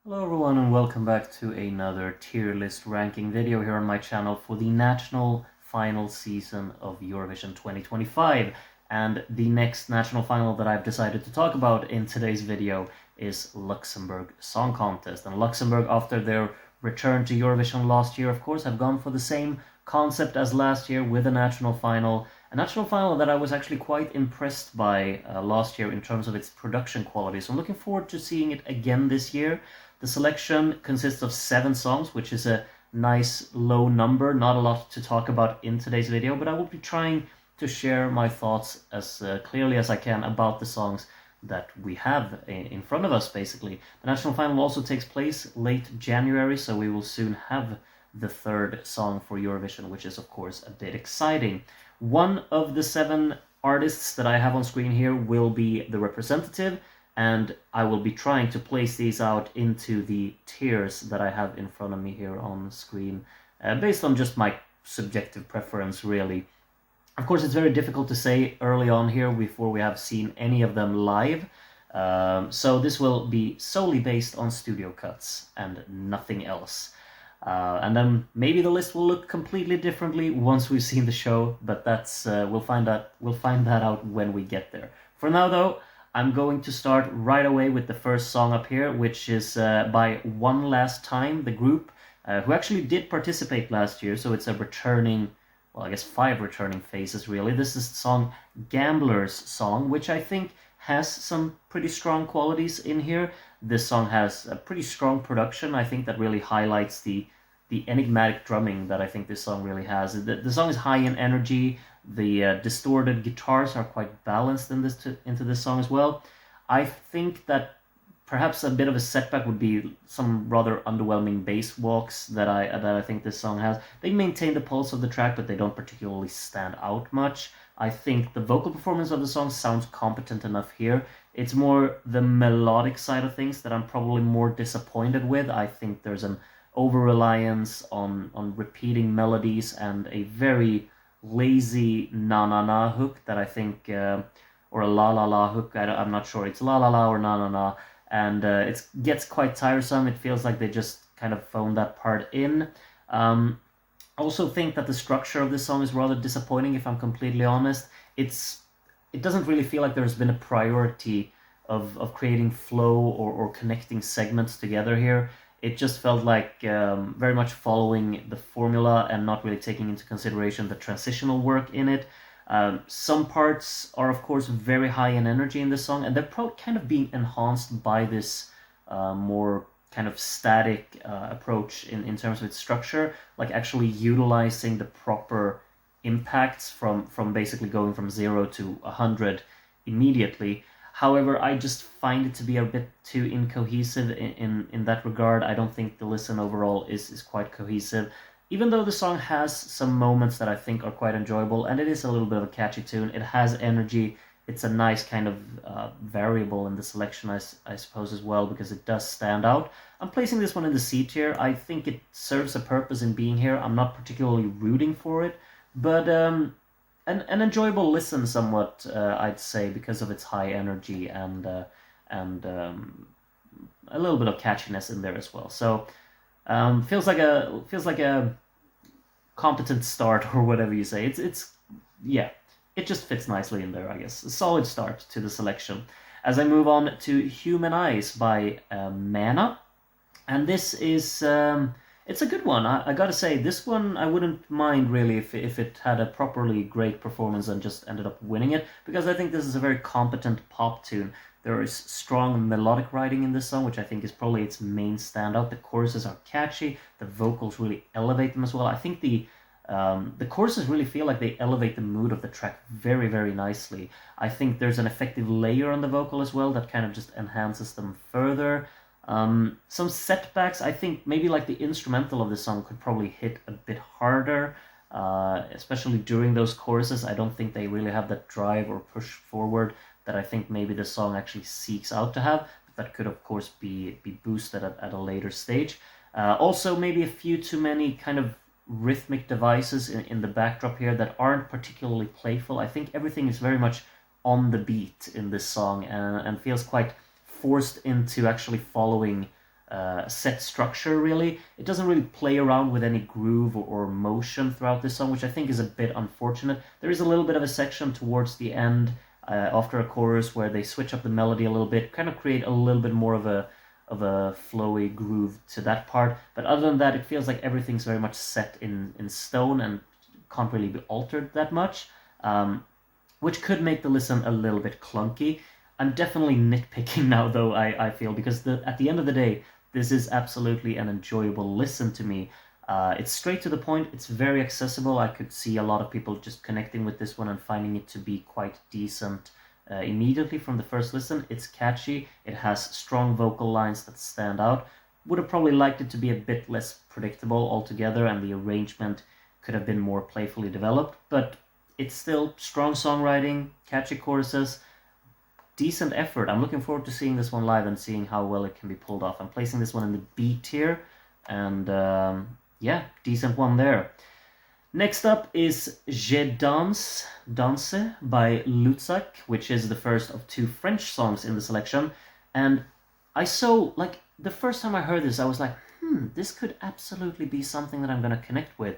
Hello everyone and welcome back to another tier list ranking video here on my channel for the national final season of Eurovision 2025. And the next national final that I've decided to talk about in today's video is Luxembourg Song Contest. And Luxembourg, after their return to Eurovision last year, of course, have gone for the same concept as last year with a national final. A national final that I was actually quite impressed by last year in terms of its production quality. So I'm looking forward to seeing it again this year. The selection consists of 7 songs, which is a nice low number. Not a lot to talk about in today's video, but I will be trying to share my thoughts as clearly as I can about the songs that we have in front of us, basically. The national final also takes place late January, so we will soon have the third song for Eurovision, which is of course a bit exciting. One of the 7 artists that I have on screen here will be the representative, and I will be trying to place these out into the tiers that I have in front of me here on screen, based on just my subjective preference, really. Of course, it's very difficult to say early on here before we have seen any of them live, so this will be solely based on studio cuts and nothing else. And then maybe the list will look completely differently once we've seen the show, but that's we'll find that out when we get there. For now, though, I'm going to start right away with the first song up here, which is by One Last Time, the group, who actually did participate last year, so it's a returning, well, I guess 5 returning faces, really. This is the song Gambler's Song, which I think has some pretty strong qualities in here. This song has a pretty strong production, I think, that really highlights the enigmatic drumming that I think this song really has. The song is high in energy. The distorted guitars are quite balanced into this song as well. I think that perhaps a bit of a setback would be some rather underwhelming bass walks that I think this song has. They maintain the pulse of the track, but they don't particularly stand out much. I think the vocal performance of the song sounds competent enough here. It's more the melodic side of things that I'm probably more disappointed with. I think there's an over-reliance on repeating melodies and a very lazy na-na-na hook that I think, or a la-la-la hook, I'm not sure, it's la-la-la or na-na-na, and it gets quite tiresome. It feels like they just kind of phoned that part in. I also think that the structure of this song is rather disappointing, if I'm completely honest. It doesn't really feel like there's been a priority of creating flow or connecting segments together here. It just felt like very much following the formula and not really taking into consideration the transitional work in it. Some parts are, of course, very high in energy in this song, and they're kind of being enhanced by this more kind of static approach in terms of its structure, like actually utilizing the proper impacts from basically going from 0 to 100 immediately. However, I just find it to be a bit too incohesive in that regard. I don't think the listen overall is quite cohesive, even though the song has some moments that I think are quite enjoyable, and it is a little bit of a catchy tune. It has energy. It's a nice kind of variable in the selection, I suppose, as well, because it does stand out. I'm placing this one in the C tier. I think it serves a purpose in being here. I'm not particularly rooting for it, but an enjoyable listen somewhat, I'd say, because of its high energy and a little bit of catchiness in there as well. So feels like a competent start, or whatever you say. Yeah, it just fits nicely in there, I guess. A solid start to the selection. As I move on to Human Eyes by MÄNA, and this is it's a good one. I gotta say, this one I wouldn't mind really if it had a properly great performance and just ended up winning it, because I think this is a very competent pop tune. There is strong melodic writing in this song, which I think is probably its main standout. The choruses are catchy. The vocals really elevate them as well. I think the choruses really feel like they elevate the mood of the track very, very nicely. I think there's an effective layer on the vocal as well that kind of just enhances them further. Some setbacks, I think maybe like the instrumental of the song could probably hit a bit harder, especially during those choruses. I don't think they really have that drive or push forward that I think maybe the song actually seeks out to have, but that could of course be boosted at a later stage. Also maybe a few too many kind of rhythmic devices in the backdrop here that aren't particularly playful. I think everything is very much on the beat in this song and feels quite forced into actually following set structure, really. It doesn't really play around with any groove or motion throughout this song, which I think is a bit unfortunate. There is a little bit of a section towards the end, after a chorus, where they switch up the melody a little bit, kind of create a little bit more of a flowy groove to that part. But other than that, it feels like everything's very much set in stone and can't really be altered that much, which could make the listen a little bit clunky. I'm definitely nitpicking now, though, I feel, because at the end of the day, this is absolutely an enjoyable listen to me. It's straight to the point, it's very accessible. I could see a lot of people just connecting with this one and finding it to be quite decent immediately from the first listen. It's catchy, it has strong vocal lines that stand out. Would have probably liked it to be a bit less predictable altogether, and the arrangement could have been more playfully developed, but it's still strong songwriting, catchy choruses, decent effort. I'm looking forward to seeing this one live and seeing how well it can be pulled off. I'm placing this one in the B tier, and yeah, decent one there. Next up is Danse by Luzac, which is the first of 2 French songs in the selection. And the first time I heard this, I was like, this could absolutely be something that I'm going to connect with,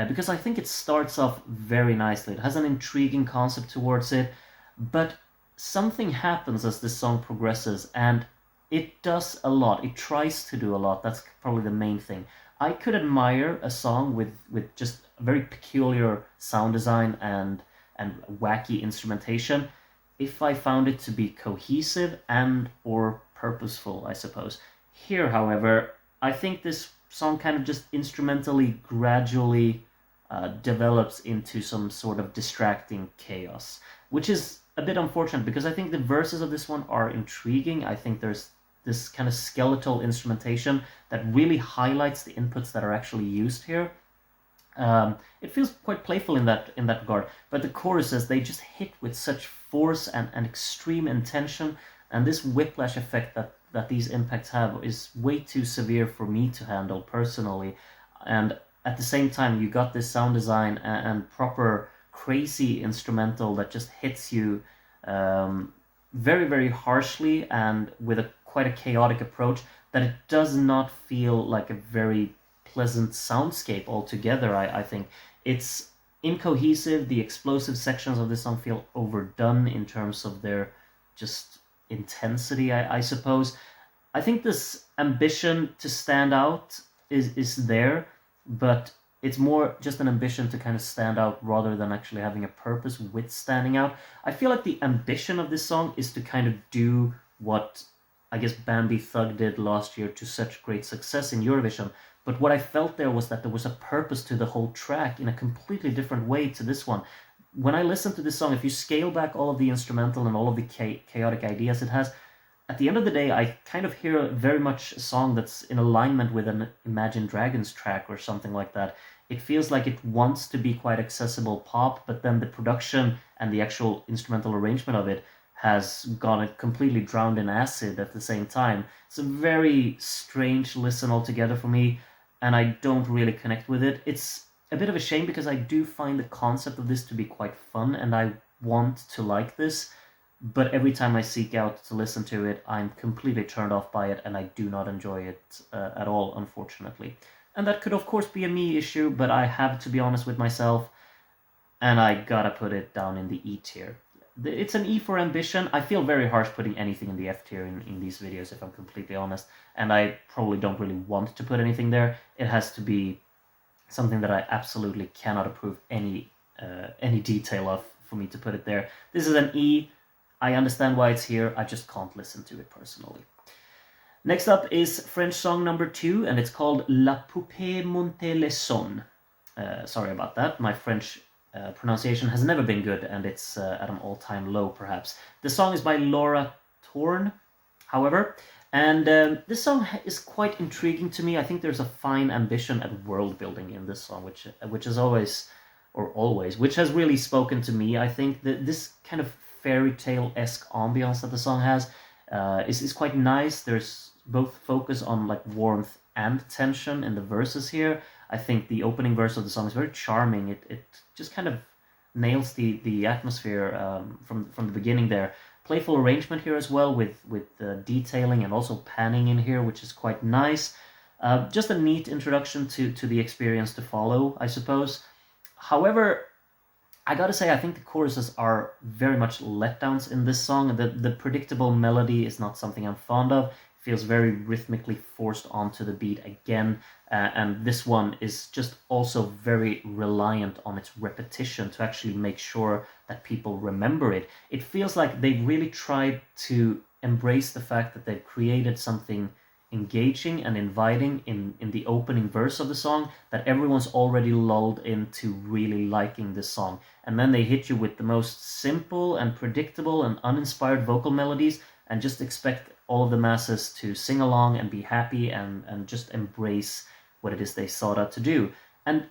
because I think it starts off very nicely. It has an intriguing concept towards it, but something happens as this song progresses, and it does a lot. It tries to do a lot. That's probably the main thing. I could admire a song with just a very peculiar sound design and wacky instrumentation if I found it to be cohesive and or purposeful, I suppose. Here, however, I think this song kind of just instrumentally gradually develops into some sort of distracting chaos, which is a bit unfortunate, because I think the verses of this one are intriguing. I think there's this kind of skeletal instrumentation that really highlights the inputs that are actually used here. It feels quite playful in that regard, but the choruses, they just hit with such force and extreme intention, and this whiplash effect that these impacts have is way too severe for me to handle personally. And at the same time, you got this sound design and proper crazy instrumental that just hits you very, very harshly and with quite a chaotic approach, that it does not feel like a very pleasant soundscape altogether. I think it's incohesive. The explosive sections of this song feel overdone in terms of their just intensity, I suppose. I think this ambition to stand out is there, but it's more just an ambition to kind of stand out rather than actually having a purpose with standing out. I feel like the ambition of this song is to kind of do what I guess Bambi Thug did last year to such great success in Eurovision. But what I felt there was that there was a purpose to the whole track in a completely different way to this one. When I listen to this song, if you scale back all of the instrumental and all of the chaotic ideas it has, at the end of the day, I kind of hear very much a song that's in alignment with an Imagine Dragons track or something like that. It feels like it wants to be quite accessible pop, but then the production and the actual instrumental arrangement of it has gone completely drowned in acid at the same time. It's a very strange listen altogether for me, and I don't really connect with it. It's a bit of a shame, because I do find the concept of this to be quite fun, and I want to like this, but every time I seek out to listen to it, I'm completely turned off by it, and I do not enjoy it at all, unfortunately. And that could, of course, be a me issue, but I have to be honest with myself, and I gotta put it down in the E tier. It's an E for ambition. I feel very harsh putting anything in the F tier in these videos, if I'm completely honest, and I probably don't really want to put anything there. It has to be something that I absolutely cannot approve any detail of for me to put it there. This is an E. I understand why it's here, I just can't listen to it personally. Next up is French song number 2, and it's called La poupée monte le son. Sorry about that, my French pronunciation has never been good, and it's at an all-time low, perhaps. The song is by Thorn, however, and this song is quite intriguing to me. I think there's a fine ambition at world building in this song, which is always, which has really spoken to me. I think that this kind of fairy tale-esque ambiance that the song has is quite nice. There's both focus on like warmth and tension in the verses here. I think the opening verse of the song is very charming. It just kind of nails the atmosphere from the beginning there. Playful arrangement here as well, with detailing and also panning in here, which is quite nice. Just a neat introduction to the experience to follow, I suppose. However, I gotta say, I think the choruses are very much letdowns in this song. The predictable melody is not something I'm fond of. It feels very rhythmically forced onto the beat again. And this one is just also very reliant on its repetition to actually make sure that people remember it. It feels like they've really tried to embrace the fact that they've created something engaging and inviting in the opening verse of the song that everyone's already lulled into really liking this song. And then they hit you with the most simple and predictable and uninspired vocal melodies and just expect all of the masses to sing along and be happy and just embrace what it is they sought out to do. And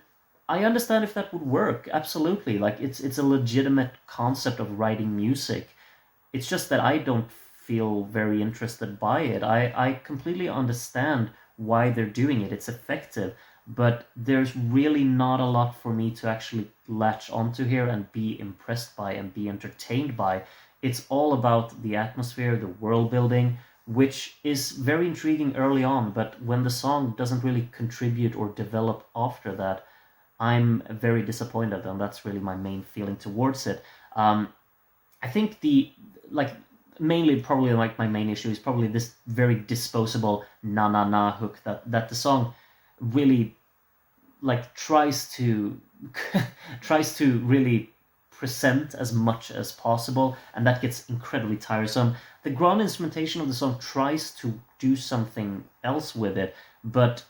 I understand if that would work, absolutely. Like it's a legitimate concept of writing music. It's just that I don't feel very interested by it. I completely understand why they're doing it. It's effective, but there's really not a lot for me to actually latch onto here and be impressed by and be entertained by. It's all about the atmosphere, the world building, which is very intriguing early on, but when the song doesn't really contribute or develop after that, I'm very disappointed, and that's really my main feeling towards it. I think like mainly probably like my main issue is probably this very disposable na na na hook that the song really like tries to tries to really present as much as possible, and that gets incredibly tiresome. The ground instrumentation of the song tries to do something else with it, but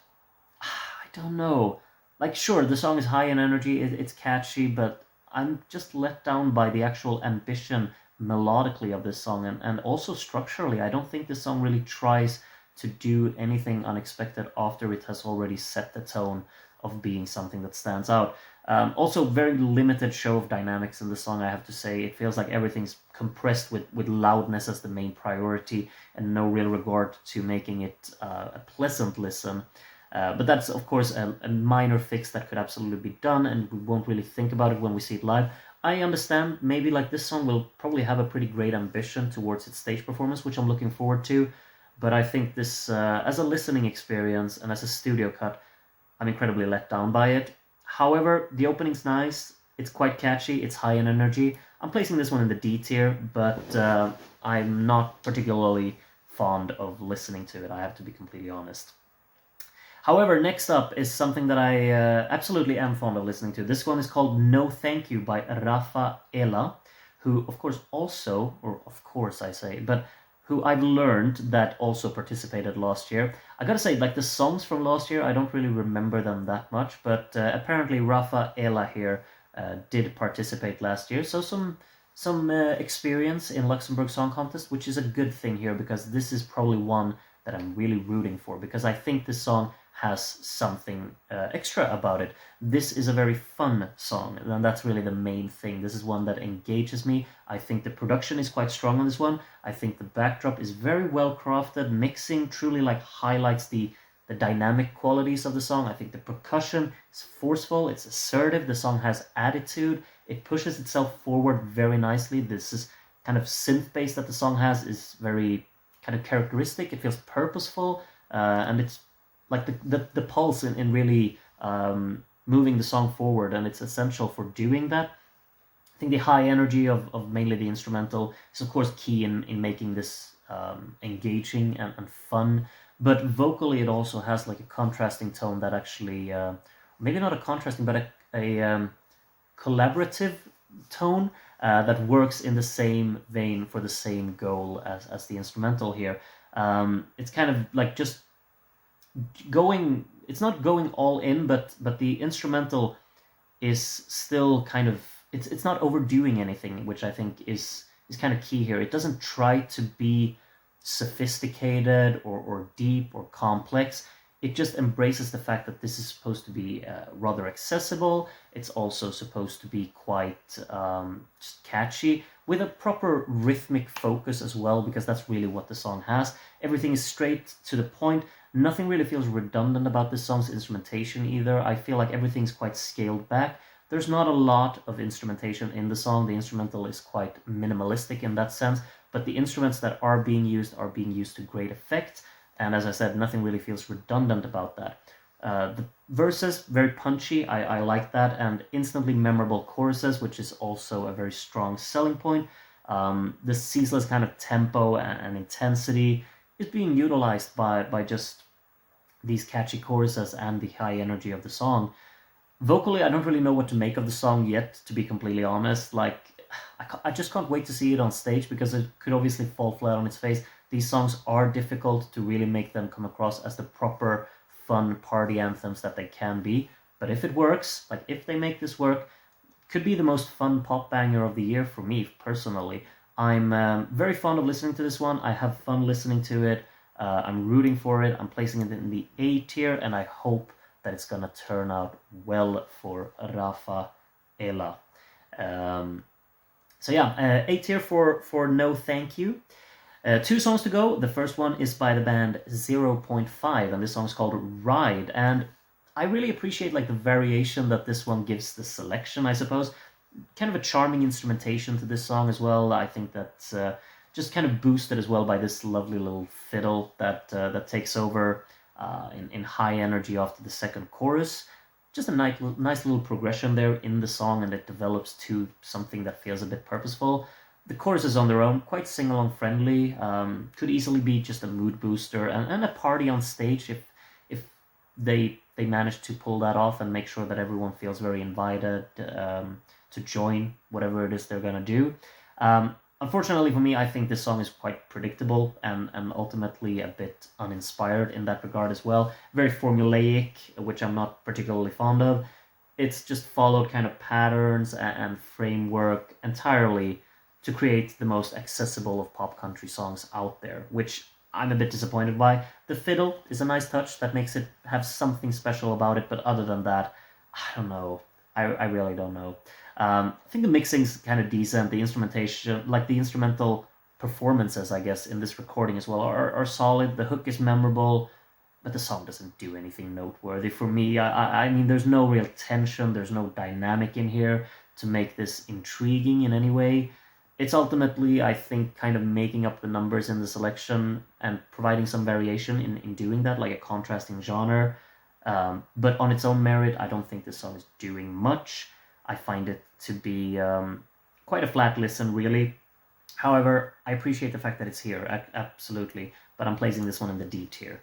I don't know. Like, sure, the song is high in energy, it's catchy, but I'm just let down by the actual ambition melodically of this song, and also structurally. I don't think this song really tries to do anything unexpected after it has already set the tone of being something that stands out. Also, very limited show of dynamics in the song, I have to say. It feels like everything's compressed with loudness as the main priority and no real regard to making it a pleasant listen. But that's, of course, a minor fix that could absolutely be done, and we won't really think about it when we see it live. I understand maybe like this song will probably have a pretty great ambition towards its stage performance, which I'm looking forward to. But I think this, as a listening experience and as a studio cut, I'm incredibly let down by it. However, the opening's nice, it's quite catchy, it's high in energy. I'm placing this one in the D tier, but I'm not particularly fond of listening to it, I have to be completely honest. However, next up is something that I absolutely am fond of listening to. This one is called No Thank You by Rafa Ela, who of course also, or of course I say, but who I've learned that also participated last year. I gotta say, like the songs from last year, I don't really remember them that much, but apparently Rafa Ela here did participate last year, so some experience in Luxembourg Song Contest, which is a good thing here, because this is probably one that I'm really rooting for, because I think this song has something extra about it. This is a very fun song, and that's really the main thing. This is one that engages me. I think the production is quite strong on this one. I think the backdrop is very well crafted. Mixing truly like highlights the dynamic qualities of the song. I think the percussion is forceful, it's assertive, the song has attitude, it pushes itself forward very nicely. This is kind of synth bass that the song has is very kind of characteristic. It feels purposeful, and it's like the pulse in really moving the song forward, and it's essential for doing that. I think the high energy of mainly the instrumental is of course key in making this engaging and fun, but vocally it also has like a contrasting tone that actually, maybe not a contrasting, but a collaborative tone that works in the same vein for the same goal as the instrumental here. It's kind of like just going, it's not going all in, but the instrumental is still kind of, it's not overdoing anything, which I think is kind of key here. It doesn't try to be sophisticated or deep or complex. It just embraces the fact that this is supposed to be rather accessible. It's also supposed to be quite just catchy, with a proper rhythmic focus as well, because that's really what the song has. Everything is straight to the point. Nothing really feels redundant about this song's instrumentation either. I feel like everything's quite scaled back. There's not a lot of instrumentation in the song. The instrumental is quite minimalistic in that sense, but the instruments that are being used to great effect. And as I said, nothing really feels redundant about that. The verses, very punchy, I like that, and instantly memorable choruses, which is also a very strong selling point. The ceaseless kind of tempo and intensity is being utilized by just these catchy choruses and the high energy of the song. Vocally, I don't really know what to make of the song yet, to be completely honest. Like, I just can't wait to see it on stage because it could obviously fall flat on its face. These songs are difficult to really make them come across as the proper fun party anthems that they can be. But if it works, like if they make this work, could be the most fun pop banger of the year for me personally. I'm very fond of listening to this one. I have fun listening to it. I'm rooting for it. I'm placing it in the A tier, and I hope that it's gonna turn out well for Rafa Ela. So yeah, A tier for No Thank You. 2 songs to go. The first one is by the band 0.5, and this song is called Ride. And I really appreciate like the variation that this one gives the selection, I suppose. Kind of a charming instrumentation to this song as well. I think that's just kind of boosted as well by this lovely little fiddle that takes over in high energy after the second chorus. Just a nice little progression there in the song, and it develops to something that feels a bit purposeful. The choruses on their own, quite sing-along friendly, could easily be just a mood booster and a party on stage if they manage to pull that off and make sure that everyone feels very invited to join whatever it is they're gonna do. Unfortunately for me, I think this song is quite predictable and ultimately a bit uninspired in that regard as well. Very formulaic, which I'm not particularly fond of. It's just followed kind of patterns and framework entirely to create the most accessible of pop country songs out there, which I'm a bit disappointed by. The fiddle is a nice touch that makes it have something special about it, but other than that, I don't know. I really don't know. I think the mixing's kind of decent. The instrumentation, like the instrumental performances, I guess, in this recording as well, are solid. The hook is memorable, but the song doesn't do anything noteworthy for me. I mean, there's no real tension, there's no dynamic in here to make this intriguing in any way. It's ultimately, I think, kind of making up the numbers in the selection and providing some variation in doing that, like a contrasting genre. But on its own merit, I don't think this song is doing much. I find it to be quite a flat listen, really. However, I appreciate the fact that it's here, absolutely, but I'm placing this one in the D tier.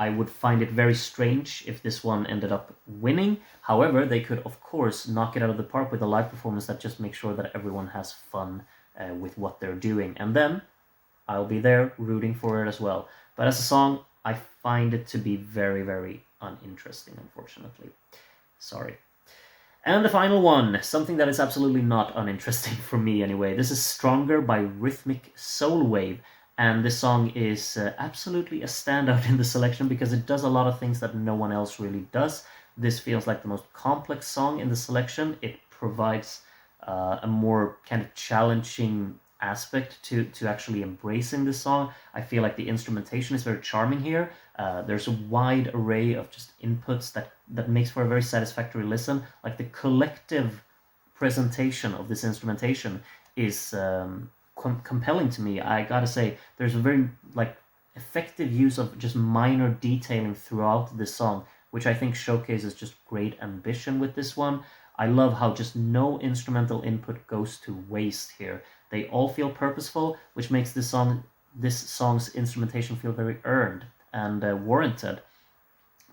I would find it very strange if this one ended up winning. However, they could, of course, knock it out of the park with a live performance that just makes sure that everyone has fun with what they're doing. And then I'll be there rooting for it as well. But as a song, I find it to be very, very uninteresting, unfortunately. Sorry. And the final one, something that is absolutely not uninteresting for me anyway. This is Stronger by Rhythmic Soulwave. And this song is absolutely a standout in the selection because it does a lot of things that no one else really does. This feels like the most complex song in the selection. It provides a more kind of challenging aspect to actually embracing this song. I feel like the instrumentation is very charming here. There's a wide array of just inputs that makes for a very satisfactory listen. Like the collective presentation of this instrumentation is compelling to me. I gotta say, there's a very like effective use of just minor detailing throughout this song, which I think showcases just great ambition with this one. I love how just no instrumental input goes to waste here. They all feel purposeful, which makes this song's instrumentation feel very earned and warranted.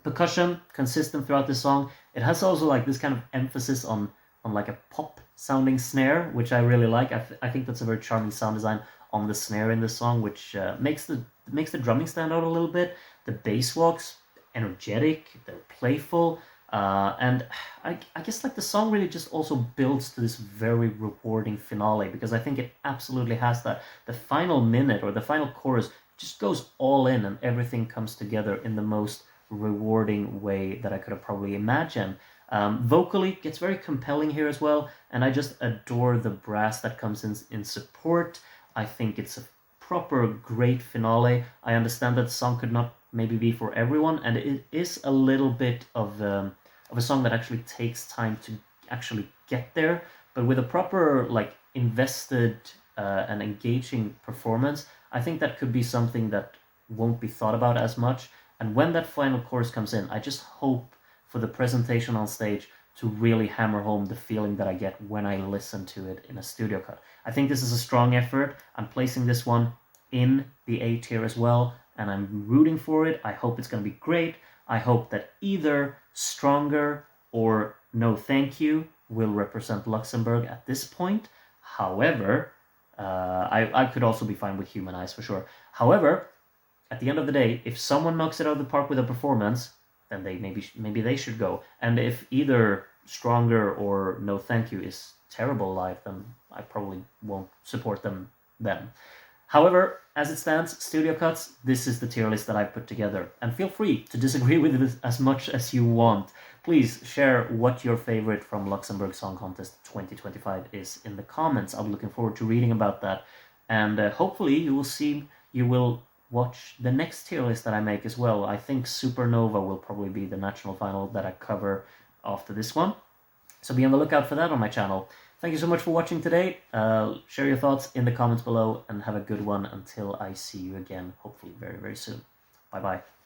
Percussion consistent throughout the song. It has also like this kind of emphasis on like a pop sounding snare, which I really like. I think that's a very charming sound design on the snare in the song, which makes the drumming stand out a little bit. The bass walks energetic, they're playful, and I guess like the song really just also builds to this very rewarding finale, because I think it absolutely has that. The final minute or the final chorus just goes all in and everything comes together in the most rewarding way that I could have probably imagined. Vocally gets very compelling here as well, and I just adore the brass that comes in support. I think it's a proper great finale. I understand that the song could not maybe be for everyone, and it is a little bit of a song that actually takes time to actually get there, but with a proper like invested an engaging performance, I think that could be something that won't be thought about as much. And when that final chorus comes in, I just hope for the presentation on stage to really hammer home the feeling that I get when I listen to it in a studio cut. I think this is a strong effort. I'm placing this one in the A tier as well, and I'm rooting for it. I hope it's going to be great. I hope that either Stronger or No Thank You will represent Luxembourg at this point. However, I could also be fine with Humanize for sure. However, at the end of the day, if someone knocks it out of the park with a performance, then maybe they should go. And if either Stronger or No Thank You is terrible live, then I probably won't support them then. However, as it stands, studio cuts, this is the tier list that I've put together. And feel free to disagree with it as much as you want. Please share what your favorite from Luxembourg Song Contest 2025 is in the comments. I'm looking forward to reading about that. And hopefully you will watch the next tier list that I make as well. I think Supernova will probably be the national final that I cover after this one. So be on the lookout for that on my channel. Thank you so much for watching today. Share your thoughts in the comments below and have a good one until I see you again, hopefully very, very soon. Bye-bye.